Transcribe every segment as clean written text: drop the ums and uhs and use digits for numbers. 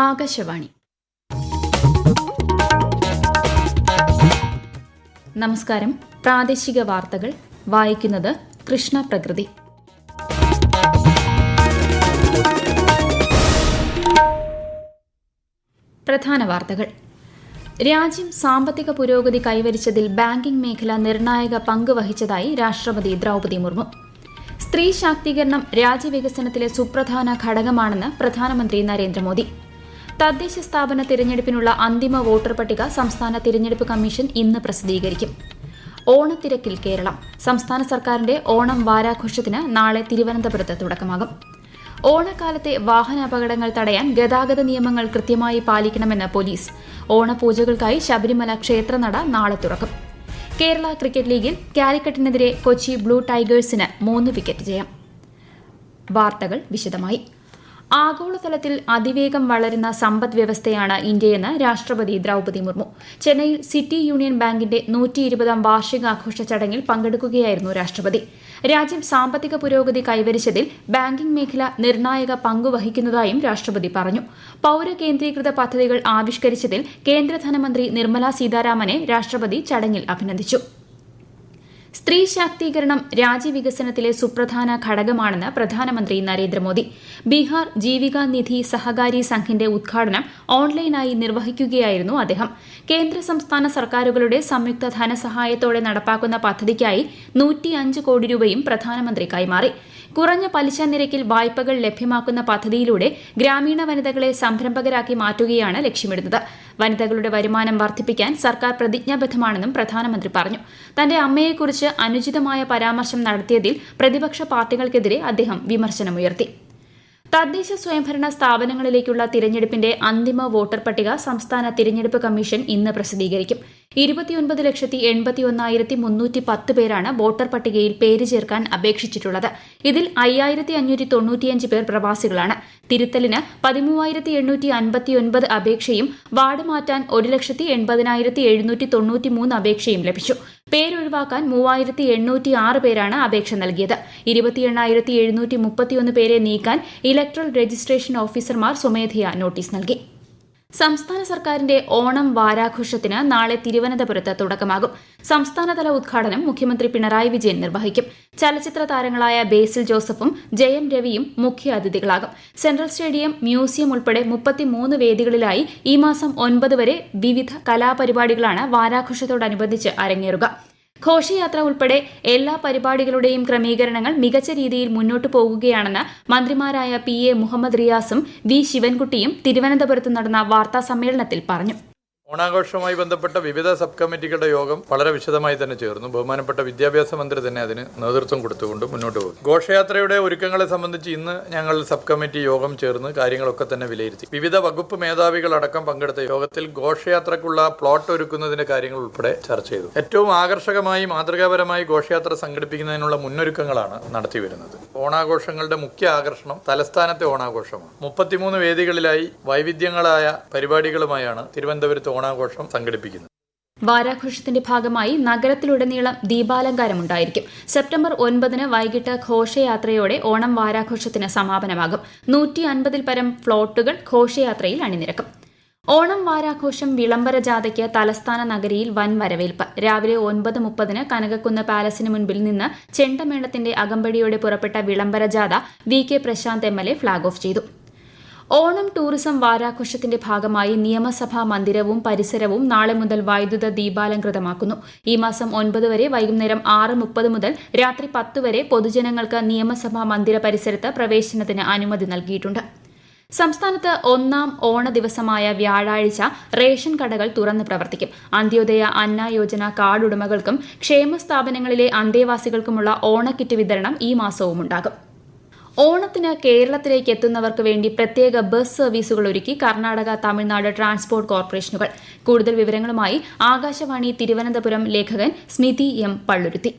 ആകാശവാണി. നമസ്കാരം. പ്രാദേശിക വാർത്തകൾ വായിക്കുന്നത് കൃഷ്ണ പ്രകൃതി. പ്രധാന വാർത്തകൾ. രാജ്യം സാമ്പത്തിക പുരോഗതി കൈവരിച്ചതിൽ ബാങ്കിംഗ് മേഖല നിർണായക പങ്ക് വഹിച്ചതായി രാഷ്ട്രപതി ദ്രൌപദി മുർമു. സ്ത്രീ ശാക്തീകരണം രാജ്യവികസനത്തിലെ സുപ്രധാന ഘടകമാണെന്ന് പ്രധാനമന്ത്രി നരേന്ദ്രമോദി. തദ്ദേശ സ്ഥാപന തിരഞ്ഞെടുപ്പിനുള്ള അന്തിമ വോട്ടർ പട്ടിക സംസ്ഥാന തിരഞ്ഞെടുപ്പ് കമ്മീഷൻ ഇന്ന് പ്രസിദ്ധീകരിക്കും. ഓണത്തിരക്കിൽ കേരളം. സംസ്ഥാന സർക്കാരിന്റെ ഓണം വാരാഘോഷത്തിന് നാളെ തിരുവനന്തപുരത്ത് തുടക്കമാകും. ഓണക്കാലത്തെ വാഹനാപകടങ്ങൾ തടയാൻ ഗതാഗത നിയമങ്ങൾ കൃത്യമായി പാലിക്കണമെന്ന് പോലീസ്. ഓണപൂജകൾക്കായി ശബരിമല ക്ഷേത്രനട നാളെ തുറക്കും. കേരള ക്രിക്കറ്റ് ലീഗിൽ കാലിക്കറ്റിനെതിരെ കൊച്ചി ബ്ലൂ ടൈഗേഴ്സിന് 3 വിക്കറ്റ് ജയം. വാർത്തകൾ വിശദമായി. ആഗോളതലത്തിൽ അതിവേഗം വളരുന്ന സമ്പദ് വ്യവസ്ഥയാണ് ഇന്ത്യയെന്ന് രാഷ്ട്രപതി ദ്രൌപദി മുർമു. ചെന്നൈയിൽ സിറ്റി യൂണിയൻ ബാങ്കിന്റെ 120ാം വാർഷികാഘോഷ ചടങ്ങിൽ പങ്കെടുക്കുകയായിരുന്നു രാഷ്ട്രപതി. രാജ്യം സാമ്പത്തിക പുരോഗതി കൈവരിച്ചതിൽ ബാങ്കിംഗ് മേഖല നിർണായക പങ്കുവഹിക്കുന്നതായും രാഷ്ട്രപതി പറഞ്ഞു. പൌരകേന്ദ്രീകൃത പദ്ധതികൾ ആവിഷ്കരിച്ചതിൽ കേന്ദ്ര ധനമന്ത്രി നിർമ്മല സീതാരാമനെ രാഷ്ട്രപതി ചടങ്ങിൽ അഭിനന്ദിച്ചു. സ്ത്രീ ശാക്തീകരണം രാജ്യവികസനത്തിലെ സുപ്രധാന ഘടകമാണെന്ന് പ്രധാനമന്ത്രി നരേന്ദ്രമോദി. ബീഹാർ ജീവിക നിധി സഹകാരി സംഘിന്റെ ഉദ്ഘാടനം ഓൺലൈനായി നിർവഹിക്കുകയായിരുന്നു അദ്ദേഹം. കേന്ദ്ര സംസ്ഥാന സർക്കാരുകളുടെ സംയുക്ത ധനസഹായത്തോടെ നടപ്പാക്കുന്ന പദ്ധതിക്കായി 105 കോടി രൂപയും പ്രധാനമന്ത്രി കൈമാറി. കുറഞ്ഞ പലിശ നിരക്കിൽ വായ്പകൾ ലഭ്യമാക്കുന്ന പദ്ധതിയിലൂടെ ഗ്രാമീണ വനിതകളെ സംരംഭകരാക്കി മാറ്റുകയാണ് ലക്ഷ്യമിടുന്നത്. വനിതകളുടെ വരുമാനം വർദ്ധിപ്പിക്കാൻ സർക്കാർ പ്രതിജ്ഞാബദ്ധമാണെന്നും പ്രധാനമന്ത്രി പറഞ്ഞു. തന്റെ അമ്മയെക്കുറിച്ച് അനുചിതമായ പരാമർശം നടത്തിയതിൽ പ്രതിപക്ഷ പാർട്ടികൾക്കെതിരെ അദ്ദേഹം വിമർശനമുയർത്തി. തദ്ദേശ സ്വയംഭരണ സ്ഥാപനങ്ങളിലേക്കുള്ള തിരഞ്ഞെടുപ്പിന്റെ അന്തിമ വോട്ടർ പട്ടിക സംസ്ഥാന തിരഞ്ഞെടുപ്പ് കമ്മീഷൻ ഇന്ന് പ്രസിദ്ധീകരിക്കും. 29,71,310 പേരാണ് വോട്ടർ പട്ടികയിൽ പേര് ചേർക്കാൻ അപേക്ഷിച്ചിട്ടുള്ളത്. ഇതിൽ 5,595 പേർ പ്രവാസികളാണ്. തിരുത്തലിന് 13,859 അപേക്ഷയും വാർഡ് മാറ്റാൻ 1,80,793 അപേക്ഷയും ലഭിച്ചു. പേരൊഴിവാക്കാൻ 3,806 പേരാണ് അപേക്ഷ നൽകിയത്. 28,731 പേരെ നീക്കാൻ ഇലക്ട്രൽ രജിസ്ട്രേഷൻ ഓഫീസർമാർ സ്വമേധയാ നോട്ടീസ് നൽകി. സംസ്ഥാന സർക്കാരിന്റെ ഓണം വാരാഘോഷത്തിന് നാളെ തിരുവനന്തപുരത്ത് തുടക്കമാകും. സംസ്ഥാനതല ഉദ്ഘാടനം മുഖ്യമന്ത്രി പിണറായി വിജയൻ നിർവഹിക്കും. ചലച്ചിത്ര താരങ്ങളായ ബേസിൽ ജോസഫും ജയം രവിയും മുഖ്യാതിഥികളാകും. സെൻട്രൽ സ്റ്റേഡിയം, മ്യൂസിയം ഉൾപ്പെടെ 33 വേദികളിലായി ഈ മാസം 9 വരെ വിവിധ കലാപരിപാടികളാണ് വാരാഘോഷത്തോടനുബന്ധിച്ച് അരങ്ങേറുക. ഘോഷയാത്ര ഉൾപ്പെടെ എല്ലാ പരിപാടികളുടെയും ക്രമീകരണങ്ങൾ മികച്ച രീതിയിൽ മുന്നോട്ടു പോകുകയാണെന്ന് മന്ത്രിമാരായ PA മുഹമ്മദ് റിയാസും V ശിവൻകുട്ടിയും തിരുവനന്തപുരത്ത് നടന്ന വാർത്താസമ്മേളനത്തിൽ പറഞ്ഞു. ഓണാഘോഷവുമായി ബന്ധപ്പെട്ട വിവിധ സബ് കമ്മിറ്റികളുടെ യോഗം വളരെ വിശദമായി തന്നെ ചേർന്നു. ബഹുമാനപ്പെട്ട വിദ്യാഭ്യാസ മന്ത്രി തന്നെ അതിന് നേതൃത്വം കൊടുത്തുകൊണ്ട് മുന്നോട്ട് പോകും. ഘോഷയാത്രയുടെ ഒരുക്കങ്ങളെ സംബന്ധിച്ച് ഇന്ന് ഞങ്ങൾ സബ് കമ്മിറ്റി യോഗം ചേർന്ന് കാര്യങ്ങളൊക്കെ തന്നെ വിലയിരുത്തി. വിവിധ വകുപ്പ് മേധാവികളടക്കം പങ്കെടുത്ത യോഗത്തിൽ ഘോഷയാത്രക്കുള്ള പ്ലോട്ട് ഒരുക്കുന്നതിന്റെ കാര്യങ്ങൾ ഉൾപ്പെടെ ചർച്ച ചെയ്തു. ഏറ്റവും ആകർഷകമായി മാതൃകാപരമായി ഘോഷയാത്ര സംഘടിപ്പിക്കുന്നതിനുള്ള മുന്നൊരുക്കങ്ങളാണ് നടത്തിവരുന്നത്. ഓണാഘോഷങ്ങളുടെ മുഖ്യ ആകർഷണം തലസ്ഥാനത്തെ ഓണാഘോഷമാണ്. 33 വേദികളിലായി വൈവിധ്യങ്ങളായ പരിപാടികളുമായാണ് തിരുവനന്തപുരത്ത് ഓണാഘോഷം സംഘടിപ്പിക്കുന്നത്. വാരാഘോഷത്തിന്റെ ഭാഗമായി നഗരത്തിലുടനീളം ദീപാലങ്കാരമുണ്ടായിരിക്കും. സെപ്റ്റംബർ 9 വൈകിട്ട് ഘോഷയാത്രയോടെ ഓണം വാരാഘോഷത്തിന് സമാപനമാകും. 150-ൽ പരം ഫ്ലോട്ടുകൾ ഘോഷയാത്രയിൽ അണിനിരക്കും. ഓണം വാരാഘോഷം വിളംബര ജാഥയ്ക്ക് തലസ്ഥാന നഗരിയിൽ വൻ വരവേൽപ്പ്. രാവിലെ 9:30 കനകക്കുന്ന് പാലസിന് മുൻപിൽ നിന്ന് ചെണ്ടമേളത്തിന്റെ അകമ്പടിയോടെ പുറപ്പെട്ട വിളംബര ജാഥ VK Prashanth MLA flag off ചെയ്തു. ഓണം ടൂറിസം വാരാഘോഷത്തിന്റെ ഭാഗമായി നിയമസഭാ മന്ദിരവും പരിസരവും നാളെ മുതൽ വൈദ്യുത ദീപാലംകൃതമാക്കുന്നു. ഈ മാസം 9 വരെ വൈകുന്നേരം 6:30 മുതൽ രാത്രി 10 വരെ പൊതുജനങ്ങൾക്ക് നിയമസഭാ മന്ദിര പരിസരത്ത് പ്രവേശനത്തിന് അനുമതി നൽകിയിട്ടുണ്ട്. സംസ്ഥാനത്ത് 1ാം ഓണ ദിവസമായ വ്യാഴാഴ്ച റേഷൻ കടകൾ തുറന്ന് പ്രവർത്തിക്കും. അന്ത്യോദയ അന്ന യോജന കാർഡ് ഉടമകൾക്കും ക്ഷേമ സ്ഥാപനങ്ങളിലെ അന്തേവാസികൾക്കുമുള്ള ഓണക്കിറ്റ് വിതരണം ഈ മാസവും ഉണ്ടാകും. ഓണത്തിന് കേരളത്തിലേക്ക് എത്തുന്നവർക്ക് വേണ്ടി പ്രത്യേക ബസ് സർവീസുകൾ ഒരുക്കി കർണാടക, തമിഴ്നാട് ട്രാൻസ്പോർട്ട് കോർപ്പറേഷനുകൾ. കൂടുതൽ വിവരങ്ങളുമായി ആകാശവാണി തിരുവനന്തപുരം ലേഖകൻ സ്മിതി M. പള്ളുരുത്തി.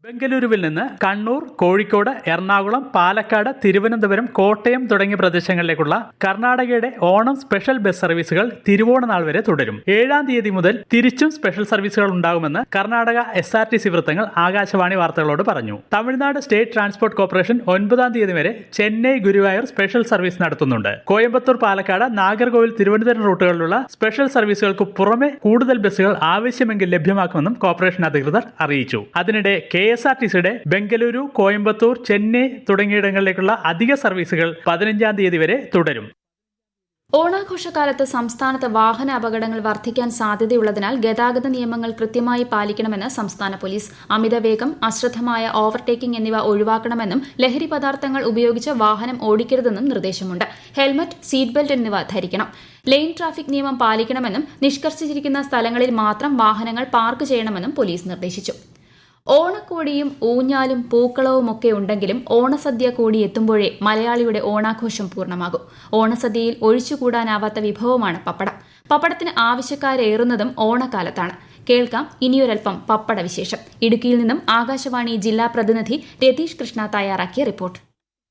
ബംഗളൂരുവിൽ നിന്ന് കണ്ണൂർ, കോഴിക്കോട്, എറണാകുളം, പാലക്കാട്, തിരുവനന്തപുരം, കോട്ടയം തുടങ്ങിയ പ്രദേശങ്ങളിലേക്കുള്ള കർണാടകയുടെ ഓണം സ്പെഷ്യൽ ബസ് സർവീസുകൾ തിരുവോണനാൾ വരെ തുടരും. 7-ാം തീയതി മുതൽ തിരിച്ചും സ്പെഷ്യൽ സർവീസുകൾ ഉണ്ടാകുമെന്ന് കർണാടക SRTC വൃത്തങ്ങൾ ആകാശവാണി വാർത്തകളോട് പറഞ്ഞു. തമിഴ്നാട് സ്റ്റേറ്റ് ട്രാൻസ്പോർട്ട് കോർപ്പറേഷൻ 9-ാം തീയതി വരെ ചെന്നൈ, ഗുരുവായൂർ സ്പെഷ്യൽ സർവീസ് നടത്തുന്നുണ്ട്. കോയമ്പത്തൂർ, പാലക്കാട്, നാഗർകോവിൽ, തിരുവനന്തപുരം റൂട്ടുകളിലുള്ള സ്പെഷ്യൽ സർവീസുകൾക്ക് പുറമെ കൂടുതൽ ബസ്സുകൾ ആവശ്യമെങ്കിൽ ലഭ്യമാക്കുമെന്നും കോർപ്പറേഷൻ അധികൃതർ അറിയിച്ചു. അതിനിടെ KSRTCയുടെ ബംഗളൂരു, കോയമ്പത്തൂർ, ചെന്നൈ തുടങ്ങിയിടങ്ങളിലേക്കുള്ള അധിക സർവീസുകൾ 15-ാം തീയതി വരെ തുടരും. ഓണാഘോഷകാലത്ത് സംസ്ഥാനത്ത് വാഹന അപകടങ്ങൾ വർദ്ധിക്കാൻ സാധ്യതയുള്ളതിനാൽ ഗതാഗത നിയമങ്ങൾ കൃത്യമായി പാലിക്കണമെന്ന് സംസ്ഥാന പോലീസ്. അമിതവേഗം, അശ്രദ്ധമായ ഓവർടേക്കിംഗ് എന്നിവ ഒഴിവാക്കണമെന്നും ലഹരി പദാർത്ഥങ്ങൾ ഉപയോഗിച്ച് വാഹനം ഓടിക്കരുതെന്നും നിർദ്ദേശമുണ്ട്. ഹെൽമറ്റ്, സീറ്റ് ബെൽറ്റ് എന്നിവ ധരിക്കണം. ലെയിൻ ട്രാഫിക് നിയമം പാലിക്കണമെന്നും നിഷ്കർഷിച്ചിരിക്കുന്ന സ്ഥലങ്ങളിൽ മാത്രം വാഹനങ്ങൾ പാർക്ക് ചെയ്യണമെന്നും പോലീസ് നിർദ്ദേശിച്ചു. ഓണക്കോടിയും ഊഞ്ഞാലും പൂക്കളവുമൊക്കെ ഉണ്ടെങ്കിലും ഓണസദ്യ കൂടി എത്തുമ്പോഴേ മലയാളിയുടെ ഓണാഘോഷം പൂർണ്ണമാകും. ഓണസദ്യയിൽ ഒഴിച്ചുകൂടാനാവാത്ത വിഭവമാണ് പപ്പടം. പപ്പടത്തിന് ആവശ്യക്കാരേറുന്നതും ഓണക്കാലത്താണ്. കേൾക്കാം ഇനിയൊരൽപ്പം പപ്പട വിശേഷം. ഇടുക്കിയിൽ നിന്നും ആകാശവാണി ജില്ലാ പ്രതിനിധി രതീഷ് കൃഷ്ണ തയ്യാറാക്കിയ റിപ്പോർട്ട്.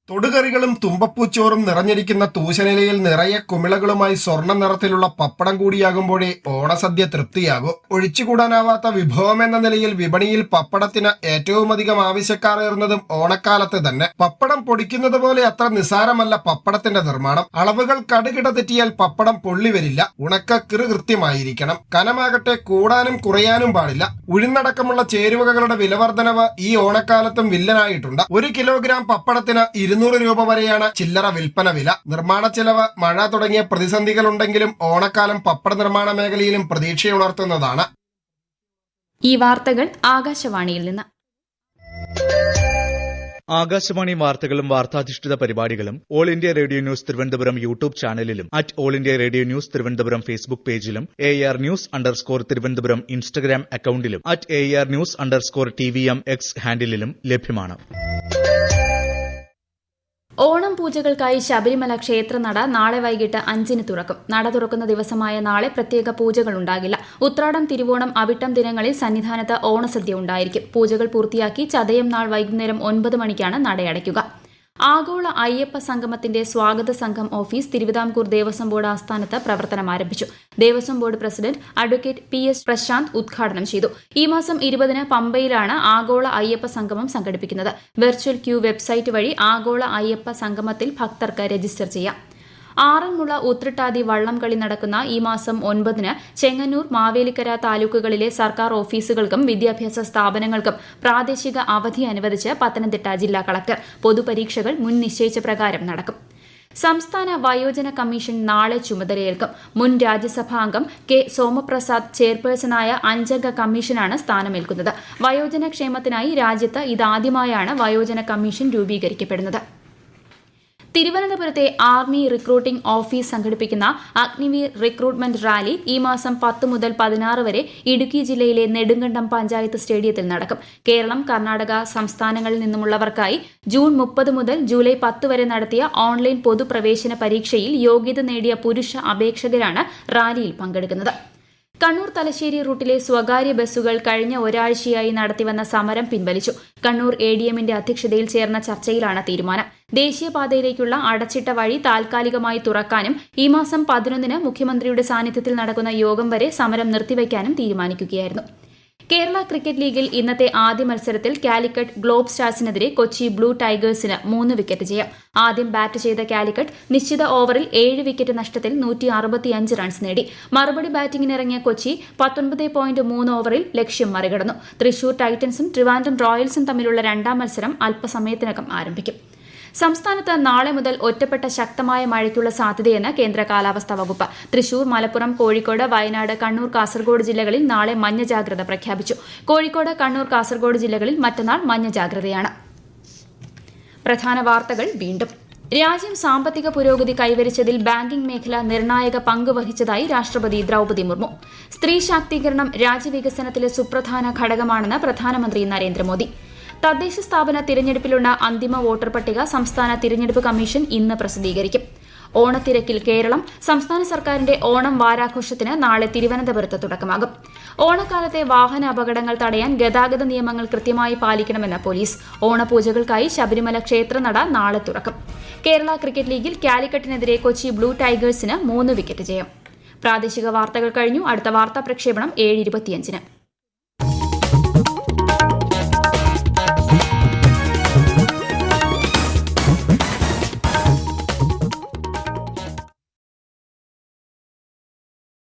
തൊടുകറികളും തുമ്പപ്പൂച്ചോറും നിറഞ്ഞിരിക്കുന്ന തൂശനിലയിൽ നിറയെ കുമിളകളുമായി സ്വർണ്ണ നിറത്തിലുള്ള പപ്പടം കൂടിയാകുമ്പോഴേ ഓണസദ്യ തൃപ്തിയാകും. ഒഴിച്ചുകൂടാനാവാത്ത വിഭവമെന്ന നിലയിൽ വിപണിയിൽ പപ്പടത്തിന് ഏറ്റവുമധികം ആവശ്യക്കാരേറുന്നതും ഓണക്കാലത്ത് തന്നെ. പപ്പടം പൊടിക്കുന്നത് പോലെ അത്ര നിസാരമല്ല പപ്പടത്തിന്റെ നിർമ്മാണം. അളവുകൾ കടുകിട തെറ്റിയാൽ പപ്പടം പൊള്ളി വരില്ല. ഉണക്ക കൃത്യമായിരിക്കണം. കനമാകട്ടെ കൂടാനും കുറയാനും പാടില്ല. ഉഴുന്നടക്കമുള്ള ചേരുവകളുടെ വിലവർദ്ധനവ് ഈ ഓണക്കാലത്തും വില്ലനായിട്ടുണ്ട്. 1 കിലോഗ്രാം പപ്പടത്തിന് 200 രൂപ വരെയാണ് ചില്ലറ വിൽപ്പന വില. നിർമ്മാണ ചെലവ്, മഴ തുടങ്ങിയ പ്രതിസന്ധികളുണ്ടെങ്കിലും ഓണക്കാലം പപ്പട നിർമ്മാണ മേഖലയിലും പ്രതീക്ഷയുണർത്തുന്നതാണ്. ഈ വാർത്തകൾ ആകാശവാണിയിൽ നിന്ന്. ആകാശവാണി വാർത്തകളും വാർത്താധിഷ്ഠിത പരിപാടികളും all India radio news Thiruvananthapuram YouTube ചാനലിലും all India radio news Thiruvananthapuram Facebook പേജിലും AR News_ തിരുവനന്തപുരം ഇൻസ്റ്റഗ്രാം അക്കൌണ്ടിലും AR News_TVM X ഹാൻഡിലും ലഭ്യമാണ്. ഓണം പൂജകൾക്കായി ശബരിമല ക്ഷേത്രനട നാളെ വൈകിട്ട് 5-ന് തുറക്കും. നട തുറക്കുന്ന ദിവസമായ നാളെ പ്രത്യേക പൂജകൾ ഉണ്ടാകില്ല. ഉത്രാടം, തിരുവോണം, അവിട്ടം ദിനങ്ങളിൽ സന്നിധാനത്ത് ഓണസദ്യ ഉണ്ടായിരിക്കും. പൂജകൾ പൂർത്തിയാക്കി ചതയം നാൾ വൈകുന്നേരം 9 മണിക്കാണ് നടയടയ്ക്കുക. ആഗോള അയ്യപ്പ സംഗമത്തിന്റെ സ്വാഗത സംഘം ഓഫീസ് തിരുവിതാംകൂർ ദേവസ്വം ബോർഡ് ആസ്ഥാനത്ത് പ്രവർത്തനം ആരംഭിച്ചു. Devaswom board president advocate PS Prashanth ഉദ്ഘാടനം ചെയ്തു. ഈ മാസം 20-ന് പമ്പയിലാണ് ആഗോള അയ്യപ്പ സംഗമം സംഘടിപ്പിക്കുന്നത്. വെർച്വൽ ക്യൂ വെബ്സൈറ്റ് വഴി ആഗോള അയ്യപ്പ സംഗമത്തിൽ ഭക്തർക്ക് രജിസ്റ്റർ ചെയ്യാം. ആറന്മുള ഉത്രട്ടാതി വള്ളംകളി നടക്കുന്ന ഈ മാസം 9-ന് ചെങ്ങന്നൂർ, മാവേലിക്കര താലൂക്കുകളിലെ സർക്കാർ ഓഫീസുകൾക്കും വിദ്യാഭ്യാസ സ്ഥാപനങ്ങൾക്കും പ്രാദേശിക അവധി അനുവദിച്ച് പത്തനംതിട്ട ജില്ലാ കളക്ടർ. പൊതുപരീക്ഷകൾ മുൻ നിശ്ചയിച്ച പ്രകാരം നടക്കും. സംസ്ഥാന വയോജന കമ്മീഷൻ നാളെ ചുമതലയേൽക്കും. മുൻ രാജ്യസഭാംഗം K സോമപ്രസാദ് ചെയർപേഴ്സണായ 5-അംഗ കമ്മീഷനാണ് സ്ഥാനമേൽക്കുന്നത്. വയോജന ക്ഷേമത്തിനായി രാജ്യത്ത് ഇതാദ്യമായാണ് വയോജന കമ്മീഷൻ രൂപീകരിക്കപ്പെടുന്നത്. തിരുവനന്തപുരത്തെ ആർമി റിക്രൂട്ടിംഗ് ഓഫീസ് സംഘടിപ്പിക്കുന്ന അഗ്നിവീർ റിക്രൂട്ട്മെന്റ് റാലി ഈ മാസം 10 മുതൽ 16 വരെ ഇടുക്കി ജില്ലയിലെ നെടുങ്കണ്ടം പഞ്ചായത്ത് സ്റ്റേഡിയത്തിൽ നടക്കും. കേരളം, കർണാടക സംസ്ഥാനങ്ങളിൽ നിന്നുമുള്ളവർക്കായി ജൂൺ 30 മുതൽ ജൂലൈ 10 വരെ നടത്തിയ ഓൺലൈൻ പൊതുപ്രവേശന പരീക്ഷയിൽ യോഗ്യത നേടിയ പുരുഷ അപേക്ഷകരാണ് റാലിയിൽ പങ്കെടുക്കുന്നത്. കണ്ണൂർ തലശ്ശേരി റൂട്ടിലെ സ്വകാര്യ ബസ്സുകൾ കഴിഞ്ഞ ഒരാഴ്ചയായി നടത്തിവന്ന സമരം പിൻവലിച്ചു. കണ്ണൂർ ADMന്റെ അധ്യക്ഷതയിൽ ചേർന്ന ചർച്ചയിലാണ് തീരുമാനം. ദേശീയപാതയിലേക്കുള്ള അടച്ചിട്ട വഴി താൽക്കാലികമായി തുറക്കാനും ഈ മാസം 11-ന് മുഖ്യമന്ത്രിയുടെ സാന്നിധ്യത്തിൽ നടക്കുന്ന യോഗം വരെ സമരം നിർത്തിവയ്ക്കാനും തീരുമാനിക്കുകയായിരുന്നു. കേരള ക്രിക്കറ്റ് ലീഗിൽ ഇന്നത്തെ ആദ്യ മത്സരത്തിൽ കാലിക്കറ്റ് ഗ്ലോബ് സ്റ്റാർസിനെതിരെ കൊച്ചി ബ്ലൂ ടൈഗേഴ്സിന് 3 വിക്കറ്റ് ജയം. ആദ്യം ബാറ്റ് ചെയ്ത കാലിക്കറ്റ് നിശ്ചിത ഓവറിൽ 7 വിക്കറ്റ് നഷ്ടത്തിൽ 165 റൺസ് നേടി. മറുപടി ബാറ്റിംഗിനിറങ്ങിയ കൊച്ചി 19.3 ഓവറിൽ ലക്ഷ്യം മറികടന്നു. തൃശൂർ ടൈറ്റൻസും ട്രിവാൻഡ്രം റോയൽസും തമ്മിലുള്ള 2-ാം മത്സരം അല്പസമയത്തിനകം ആരംഭിക്കും. സംസ്ഥാനത്ത് നാളെ മുതൽ ഒറ്റപ്പെട്ട ശക്തമായ മഴയ്ക്കുള്ള സാധ്യതയെന്ന് കേന്ദ്ര കാലാവസ്ഥാ വകുപ്പ്. തൃശൂർ, മലപ്പുറം, കോഴിക്കോട്, വയനാട്, കണ്ണൂർ, കാസർഗോഡ് ജില്ലകളിൽ നാളെ മഞ്ഞ ജാഗ്രത പ്രഖ്യാപിച്ചു. കോഴിക്കോട്, കണ്ണൂർ, കാസർഗോഡ് ജില്ലകളിൽ മറ്റന്നാൾ മഞ്ഞ ജാഗ്രതയാണ്. പ്രധാന വാർത്തകൾ വീണ്ടും. രാജ്യം സാമ്പത്തിക പുരോഗതി കൈവരിച്ചതിൽ ബാങ്കിംഗ് മേഖല നിർണായക പങ്ക് വഹിച്ചതായി രാഷ്ട്രപതി ദ്രൌപദി മുർമു. സ്ത്രീ ശാക്തീകരണം രാജ്യവികസനത്തിലെ സുപ്രധാന ഘടകമാണെന്ന് പ്രധാനമന്ത്രി നരേന്ദ്രമോദി. തദ്ദേശ സ്ഥാപന തിരഞ്ഞെടുപ്പിലുള്ള അന്തിമ വോട്ടർ പട്ടിക സംസ്ഥാന തിരഞ്ഞെടുപ്പ് കമ്മീഷൻ ഇന്ന് പ്രസിദ്ധീകരിക്കും. ഓണത്തിരക്കിൽ കേരളം. സംസ്ഥാന സർക്കാരിന്റെ ഓണം വാരാഘോഷത്തിന് നാളെ തിരുവനന്തപുരത്ത് തുടക്കമാകും. ഓണക്കാലത്തെ വാഹന അപകടങ്ങൾ തടയാൻ ഗതാഗത നിയമങ്ങൾ കൃത്യമായി പാലിക്കണമെന്ന് പോലീസ്. ഓണപൂജകൾക്കായി ശബരിമല ക്ഷേത്രനട നാളെ തുറക്കും. കേരള ക്രിക്കറ്റ് ലീഗിൽ കാലിക്കറ്റിനെതിരെ കൊച്ചി ബ്ലൂ ടൈഗേഴ്സിന് 3 വിക്കറ്റ് ജയം. പ്രാദേശിക വാർത്തകൾ കഴിഞ്ഞു. അടുത്ത വാർത്താ പ്രക്ഷേപണം 7:25.